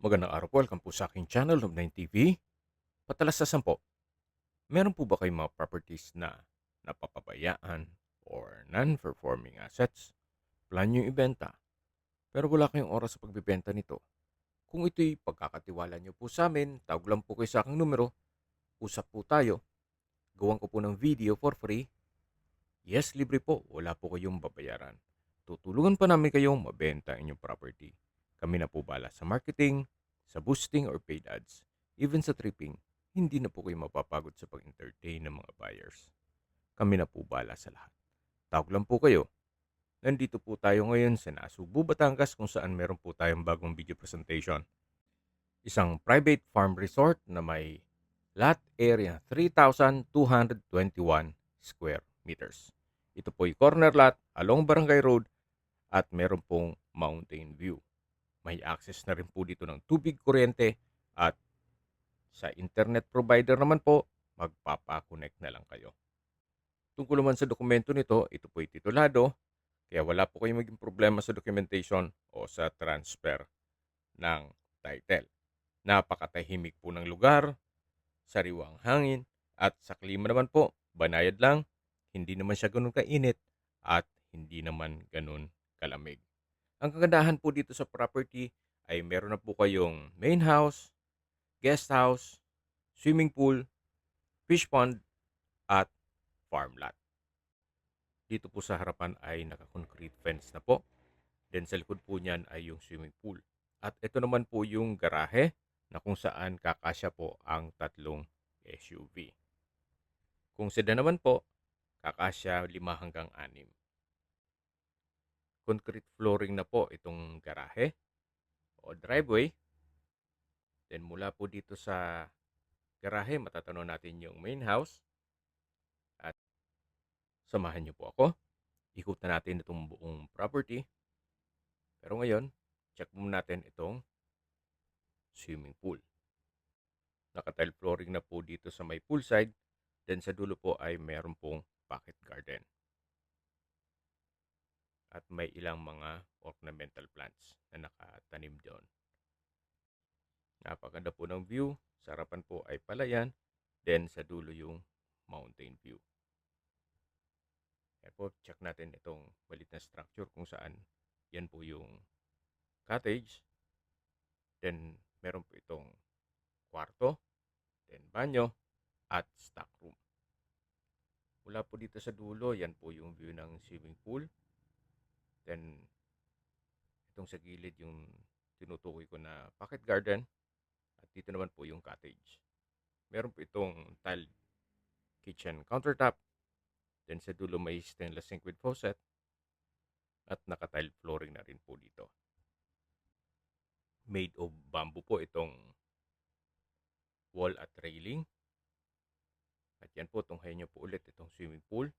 Magandang araw po, welcome po sa aking channel, Love9 TV. Patalastasan po, meron po ba kayong mga properties na napapabayaan or non-performing assets? Plan nyo yung ibenta, pero wala kayong oras sa pagbibenta nito. Kung ito'y pagkakatiwala nyo po sa amin, tawag lang po kayo sa aking numero, usap po tayo, gawan ko po ng video for free. Yes, libre po, wala po kayong babayaran. Tutulungan pa namin kayong mabenta ang inyong property. Kami na po bala sa marketing, sa boosting or paid ads, even sa tripping. Hindi na po kayo mapapagod sa pag-entertain ng mga buyers. Kami na po bala sa lahat. Tawag lang po kayo. Nandito po tayo ngayon sa Nasugbu, Batangas kung saan meron po tayong bagong video presentation. Isang private farm resort na may lot area 3,221 square meters. Ito po ay corner lot along Barangay Road at meron pong mountain view. May access na rin po dito ng tubig, kuryente at sa internet provider naman po, magpapa-connect na lang kayo. Tungkol naman sa dokumento nito, ito po ay titulado, kaya wala po kayong maging problema sa documentation o sa transfer ng title. Napakatahimik po ng lugar, sariwang hangin, at sa klima naman po, banayad lang, hindi naman siya ganun kainit at hindi naman ganun kalamig. Ang kagandahan po dito sa property ay meron na po kayong main house, guest house, swimming pool, fish pond, at farm lot. Dito po sa harapan ay naka-concrete fence na po. Then sa likod po niyan ay yung swimming pool. At ito naman po yung garahe na kung saan kakasya po ang tatlong SUV. Kung sedan naman po, kakasya 5 hanggang 6. Concrete flooring na po itong garahe o driveway. Then mula po dito sa garahe, matatanaw natin yung main house. At samahan niyo po ako. Ikutan natin itong buong property. Pero ngayon, check muna natin itong swimming pool. Naka-tile flooring na po dito sa may poolside. Then sa dulo po ay meron pong pocket garden. At may ilang mga ornamental plants na nakatanim doon. Napakaganda po ng view. Sa harapan po ay palayan. Then sa dulo yung mountain view. Kaya po, check natin itong malit na structure kung saan yan po yung cottage. Then meron po itong kwarto, then banyo, at stock room. Mula po dito sa dulo, yan po yung view ng swimming pool. Then, itong sa gilid yung tinutukoy ko na pocket garden. At dito naman po yung cottage. Meron po itong tile kitchen countertop. Then sa dulo may stainless sink with faucet. At naka-tile flooring na rin po dito. Made of bamboo po itong wall at railing. At yan po, tunghayin nyo po ulit itong swimming pool.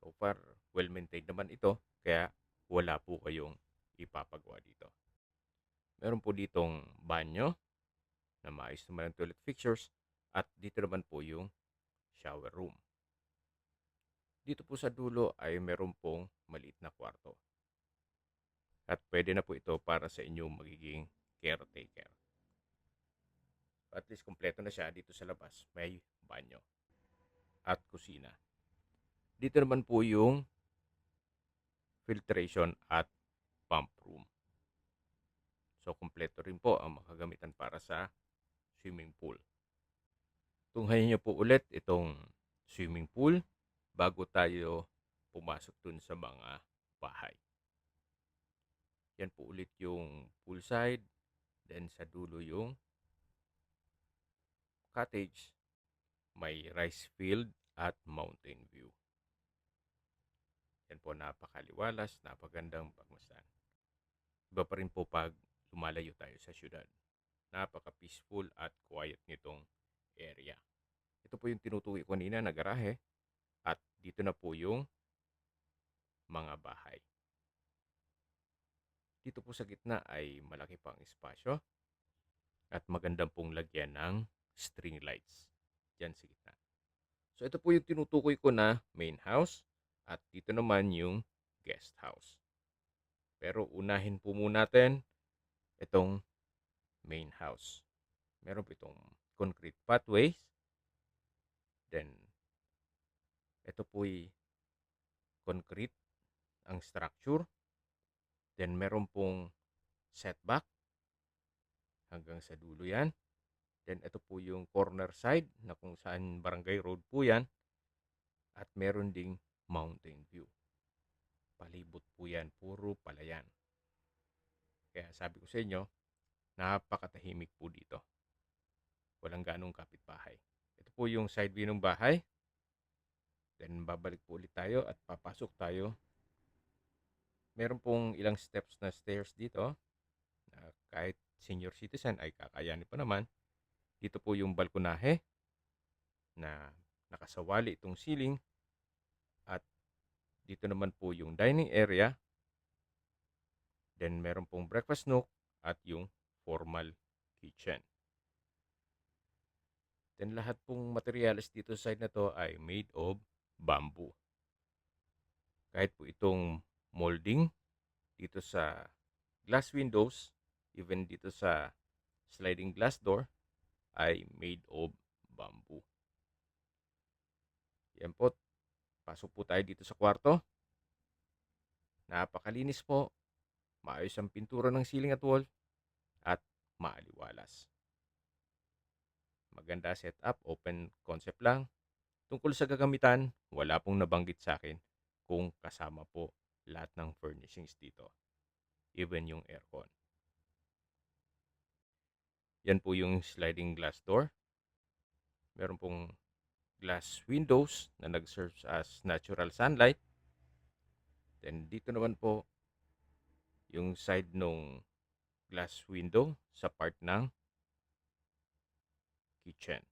So far, well-maintained naman ito, kaya wala po kayong ipapagawa dito. Meron po ditong banyo na maayos naman ang toilet fixtures at dito naman po yung shower room. Dito po sa dulo ay meron pong maliit na kwarto. At pwede na po ito para sa inyong magiging caretaker. At least kompleto na siya dito sa labas. May banyo at kusina. Dito naman po yung filtration at pump room. So, kompleto rin po ang makagamitan para sa swimming pool. Tunghayin niyo po ulit itong swimming pool bago tayo pumasok dun sa mga bahay. Yan po ulit yung poolside. Then sa dulo yung cottage. May rice field at mountain view. Yan po, napakaliwalas, napagandang pagmasdan. Iba pa rin po pag lumalayo tayo sa syudad. Napaka-peaceful at quiet nitong area. Ito po yung tinutukoy ko kanina na garahe. At dito na po yung mga bahay. Dito po sa gitna ay malaki pang espasyo. At magandang pong lagyan ng string lights. Diyan sa gitna. So ito po yung tinutukoy ko na main house. At dito naman yung guest house. Pero unahin po muna natin itong main house. Meron po itong concrete pathways. Then, ito po'y concrete ang structure. Then, meron pong setback hanggang sa dulo yan. Then, ito po yung corner side na kung saan barangay road po yan. At meron ding mountain view. Palibot po yan, puro palayan. Kaya sabi ko sa inyo, napakatahimik po dito. Walang ganong kapitbahay. Ito po yung side view ng bahay. Then, babalik po ulit tayo at papasok tayo. Meron pong ilang steps na stairs dito. Kahit senior citizen ay kakayanin pa naman. Dito po yung balkonahe na nakasawali itong ceiling. At dito naman po yung dining area. Then meron pong breakfast nook at yung formal kitchen. Then lahat pong materials dito sa side na to ay made of bamboo. Kahit po itong molding dito sa glass windows, even dito sa sliding glass door, ay made of bamboo. Yan po. Pasok po tayo dito sa kwarto. Napakalinis po. Maayos ang pintura ng ceiling at wall. At maaliwalas. Maganda setup. Open concept lang. Tungkol sa gagamitan, wala pong nabanggit sa akin kung kasama po lahat ng furnishings dito. Even yung aircon. Yan po yung sliding glass door. Meron pong glass windows na nag-serve as natural sunlight. Then dito naman po yung side nung glass window sa part ng kitchen.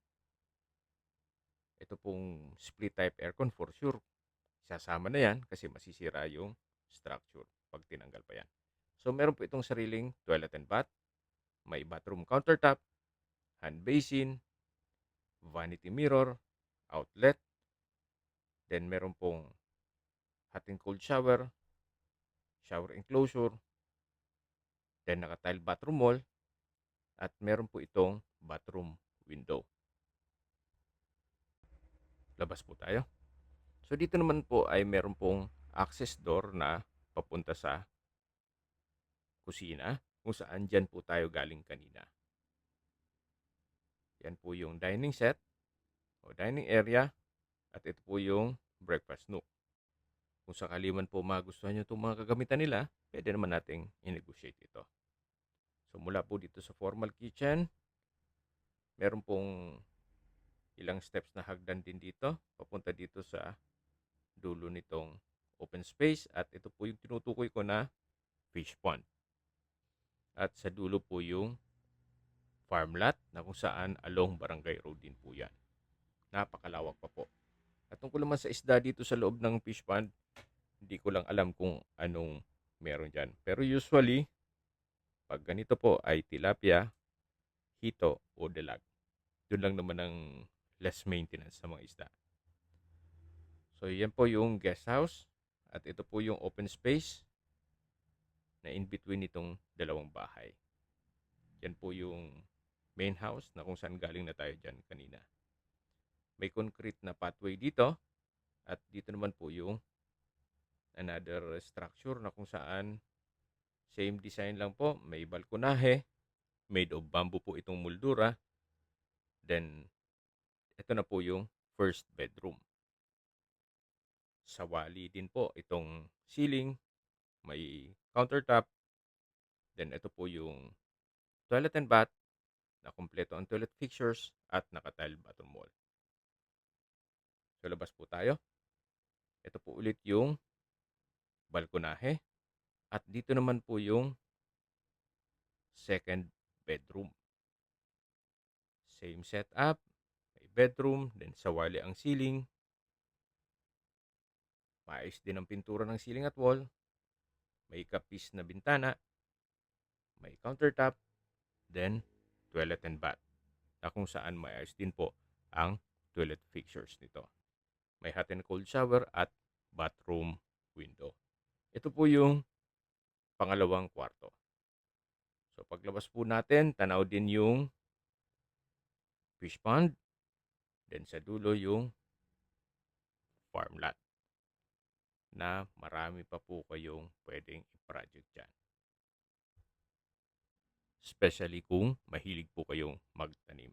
Ito pong split type aircon for sure. Sasama na yan kasi masisira yung structure pag tinanggal pa yan. So meron po itong sariling toilet and bath. May bathroom countertop, hand basin, vanity mirror, outlet. Then meron pong hot and cold shower, shower enclosure. Then naka-tile bathroom wall. At meron po itong bathroom window. Labas po tayo. So dito naman po ay meron pong access door na papunta sa kusina kung saan dyan po tayo galing kanina. Yan po yung dining set o dining area at ito po yung breakfast nook. Kung sakali man po magustuhan nyo itong mga kagamitan nila, pwede naman nating i-negotiate ito. So mula po dito sa formal kitchen, meron pong ilang steps na hagdan din dito, papunta dito sa dulo nitong open space at ito po yung tinutukoy ko na fish pond. At sa dulo po yung farm lot na kung saan along Barangay Road din po yan. Napakalawak pa po. At tungkol naman sa isda dito sa loob ng fish pond, hindi ko lang alam kung anong meron dyan. Pero usually, pag ganito po ay tilapia, hito o dalag. Doon lang naman ang less maintenance sa mga isda. So yan po yung guest house at ito po yung open space na in between nitong dalawang bahay. Yan po yung main house na kung saan galing na tayo dyan kanina. May concrete na pathway dito at dito naman po yung another structure na kung saan same design lang po. May balkonahe, made of bamboo po itong moldura. Then, ito na po yung first bedroom. Sawali din po itong ceiling, may countertop. Then, ito po yung toilet and bath na kumpleto ang toilet fixtures at naka-tile bathroom wall. So, labas po tayo. Ito po ulit yung balkonahe. At dito naman po yung second bedroom. Same setup. May bedroom. Then, sawali ang ceiling. Maayos din ang pintura ng ceiling at wall. May kapis na bintana. May countertop. Then, toilet and bath. Na kung saan maayos din po ang toilet fixtures nito. May hot and cold shower at bathroom window. Ito po yung pangalawang kwarto. So paglabas po natin, tanaw din yung fish pond, then sa dulo yung farm lot na marami pa po kayong pwedeng i-project dyan. Especially kung mahilig po kayong magtanim.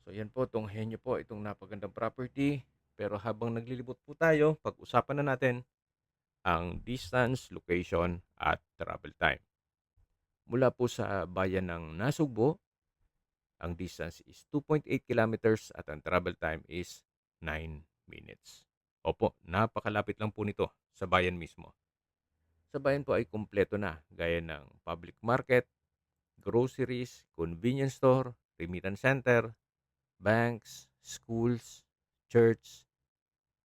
So yan po, tunghayan nyo po itong napagandang property. Pero habang naglilibot po tayo, pag-usapan na natin ang distance, location, at travel time. Mula po sa bayan ng Nasugbo, ang distance is 2.8 kilometers at ang travel time is 9 minutes. Opo, napakalapit lang po nito sa bayan mismo. Sa bayan po ay kumpleto na gaya ng public market, groceries, convenience store, remittance center, banks, schools, church,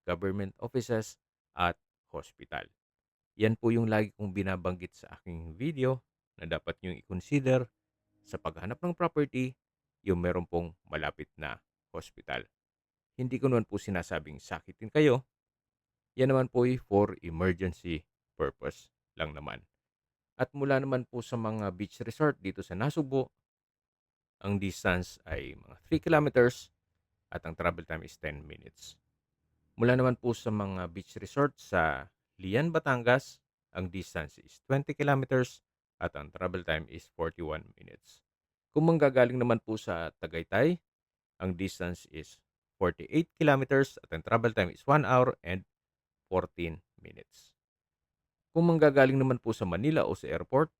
government offices, at hospital. Yan po yung lagi kong binabanggit sa aking video na dapat nyo i-consider sa paghanap ng property yung meron pong malapit na hospital. Hindi ko naman po sinasabing sakitin kayo. Yan naman po ay for emergency purpose lang naman. At mula naman po sa mga beach resort dito sa Nasugbo, ang distance ay mga 3 kilometers at ang travel time is 10 minutes. Mula naman po sa mga beach resort sa Lian, Batangas, ang distance is 20 kilometers at ang travel time is 41 minutes. Kung manggagaling naman po sa Tagaytay, ang distance is 48 kilometers at ang travel time is 1 hour and 14 minutes. Kung manggagaling naman po sa Manila o sa airport,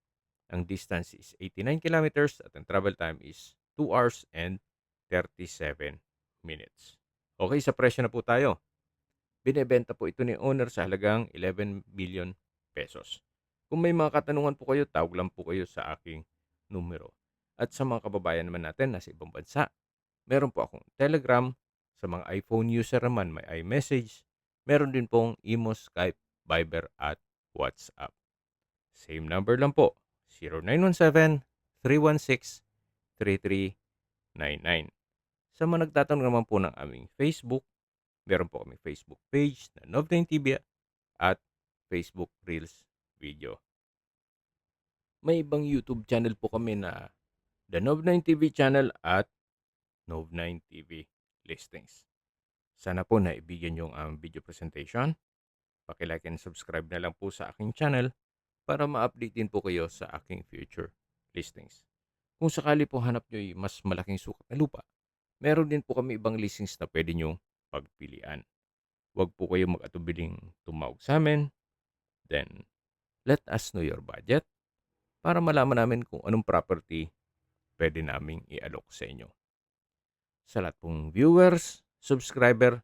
ang distance is 89 kilometers at ang travel time is 2 hours and 37 minutes. Okay, sa presyo na po tayo. Binebenta po ito ni owner sa halagang 11 million pesos. Kung may mga katanungan po kayo, tawag lang po kayo sa aking numero. At sa mga kababayan naman natin na sa ibang bansa, meron po akong Telegram. Sa mga iPhone user naman, may iMessage. Meron din pong Imo, Skype, Viber at WhatsApp. Same number lang po, 0917-316-3399. Sa mga nagtatanong naman po ng aming Facebook, meron po kaming Facebook page na Nov9TV at Facebook Reels video. May ibang YouTube channel po kami na The Nov9TV channel at Nov9TV Listings. Sana po naibigyan yung video presentation. Paki-like and subscribe na lang po sa aking channel para ma-update din po kayo sa aking future listings. Kung sakali po hanap nyo yung mas malaking sukat na lupa, meron din po kami ibang listings na pwede nyo pagpilian. Huwag po kayo mag-atubiling tumawag sa amin. Then, let us know your budget para malaman namin kung anong property pwede naming i-alok sa inyo. Sa lahat pong viewers, subscriber,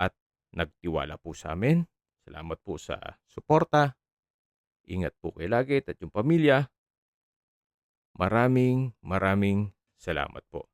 at nagtiwala po sa amin, salamat po sa suporta. Ingat po kayo lagi at yung pamilya. Maraming salamat po.